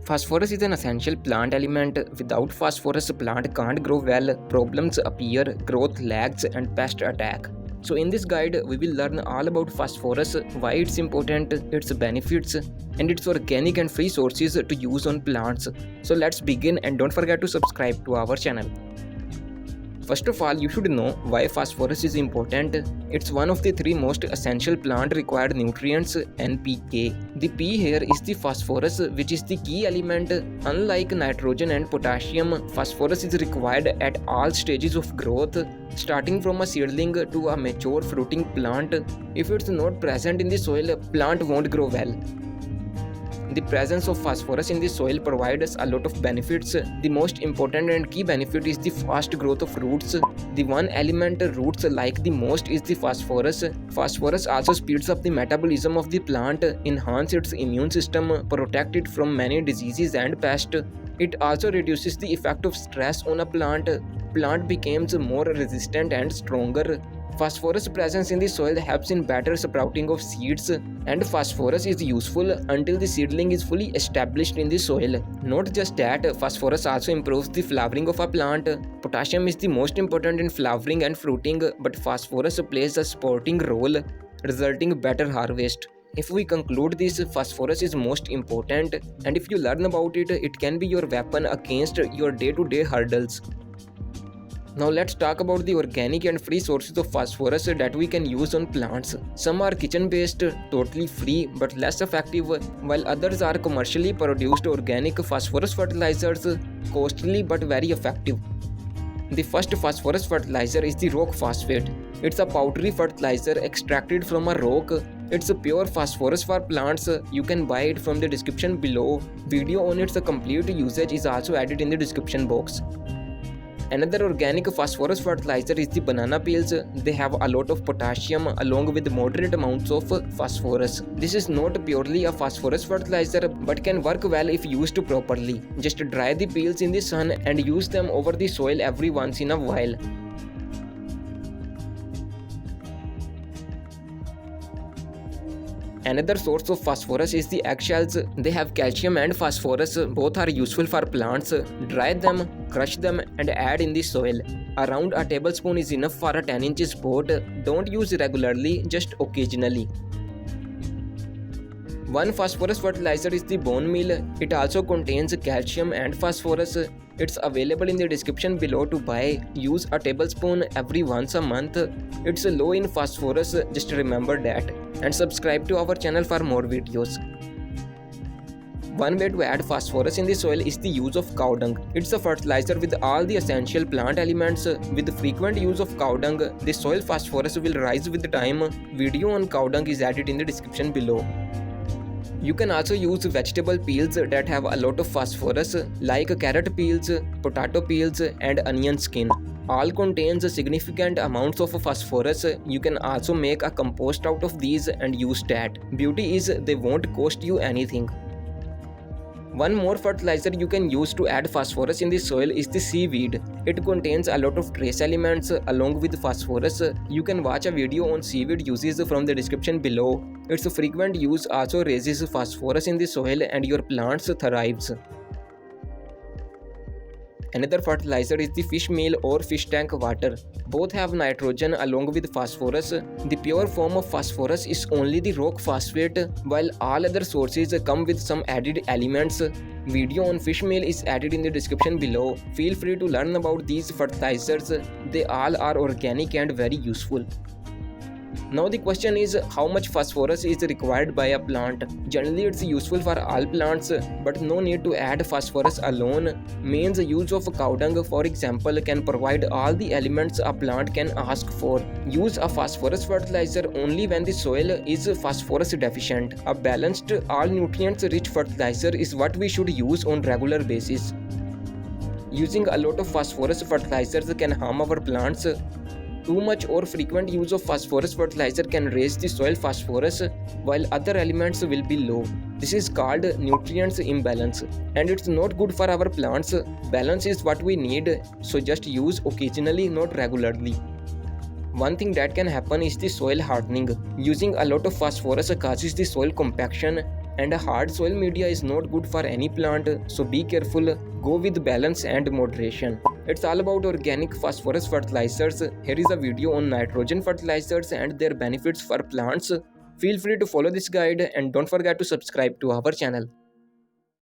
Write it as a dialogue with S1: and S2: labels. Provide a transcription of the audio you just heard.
S1: Phosphorus is an essential plant element. Without phosphorus, plant can't grow well, problems appear, growth lags, and pest attack. So in this guide, we will learn all about phosphorus, why it's important, its benefits, and its organic and free sources to use on plants. So let's begin, and don't forget to subscribe to our channel. First of all, you should know why phosphorus is important. It's one of the three most essential plant required nutrients, NPK. The P here is the phosphorus, which is the key element. Unlike nitrogen and potassium, phosphorus is required at all stages of growth, starting from a seedling to a mature fruiting plant. If it's not present in the soil, plant won't grow well. The presence of phosphorus in the soil provides a lot of benefits. The most important and key benefit is the fast growth of roots. The one element roots like the most is the phosphorus. Phosphorus also speeds up the metabolism of the plant, enhances its immune system, protects it from many diseases and pests. It also reduces the effect of stress on a plant. Plant becomes more resistant and stronger. Phosphorus presence in the soil helps in better sprouting of seeds, and phosphorus is useful until the seedling is fully established in the soil. Not just that, phosphorus also improves the flowering of a plant. Potassium is the most important in flowering and fruiting, but phosphorus plays a supporting role, resulting better harvest. If we conclude this, phosphorus is most important, and if you learn about it, it can be your weapon against your day-to-day hurdles. Now let's talk about the organic and free sources of phosphorus that we can use on plants. Some are kitchen-based, totally free but less effective, while others are commercially produced organic phosphorus fertilizers, costly but very effective. The first phosphorus fertilizer is the rock phosphate. It's a powdery fertilizer extracted from a rock. It's a pure phosphorus for plants. You can buy it from the description below. Video on its complete usage is also added in the description box. Another organic phosphorus fertilizer is the banana peels. They have a lot of potassium along with moderate amounts of phosphorus. This is not purely a phosphorus fertilizer but can work well if used properly. Just dry the peels in the sun and use them over the soil every once in a while. Another source of phosphorus is the eggshells. They have calcium and phosphorus. Both are useful for plants. Dry them, crush them, and add in the soil. Around a tablespoon is enough for a 10-inch pot. Don't use regularly, just occasionally. One phosphorus fertilizer is the bone meal. It also contains calcium and phosphorus. It's available in the description below to buy. Use a tablespoon every once a month. It's low in phosphorus, just remember that. And subscribe to our channel for more videos. One way to add phosphorus in the soil is the use of cow dung. It's a fertilizer with all the essential plant elements. With frequent use of cow dung, the soil phosphorus will rise with time. Video on cow dung is added in the description below. You can also use vegetable peels that have a lot of phosphorus, like carrot peels, potato peels, and onion skin. All contains significant amounts of phosphorus. You can also make a compost out of these and use that. Beauty is they won't cost you anything. One more fertilizer you can use to add phosphorus in the soil is the seaweed. It contains a lot of trace elements along with phosphorus. You can watch a video on seaweed uses from the description below. Its frequent use also raises phosphorus in the soil and your plants thrives. Another fertilizer is the fish meal or fish tank water. Both have nitrogen along with phosphorus. The pure form of phosphorus is only the rock phosphate, while all other sources come with some added elements. Video on fish meal is added in the description below. Feel free to learn about these fertilizers. They all are organic and very useful. Now the question is, how much phosphorus is required by a plant? Generally it's useful for all plants, but no need to add phosphorus alone. Means use of cow dung, for example, can provide all the elements a plant can ask for. Use a phosphorus fertilizer only when the soil is phosphorus deficient. A balanced, all nutrients rich fertilizer is what we should use on regular basis. Using a lot of phosphorus fertilizers can harm our plants. Too much or frequent use of phosphorus fertilizer can raise the soil phosphorus, while other elements will be low. This is called nutrients imbalance, and it's not good for our plants. Balance is what we need, so just use occasionally, not regularly. One thing that can happen is the soil hardening. Using a lot of phosphorus causes the soil compaction. And a hard soil media is not good for any plant, so be careful, go with balance and moderation. It's all about organic phosphorus fertilizers. Here is a video on nitrogen fertilizers and their benefits for plants. Feel free to follow this guide and don't forget to subscribe to our channel.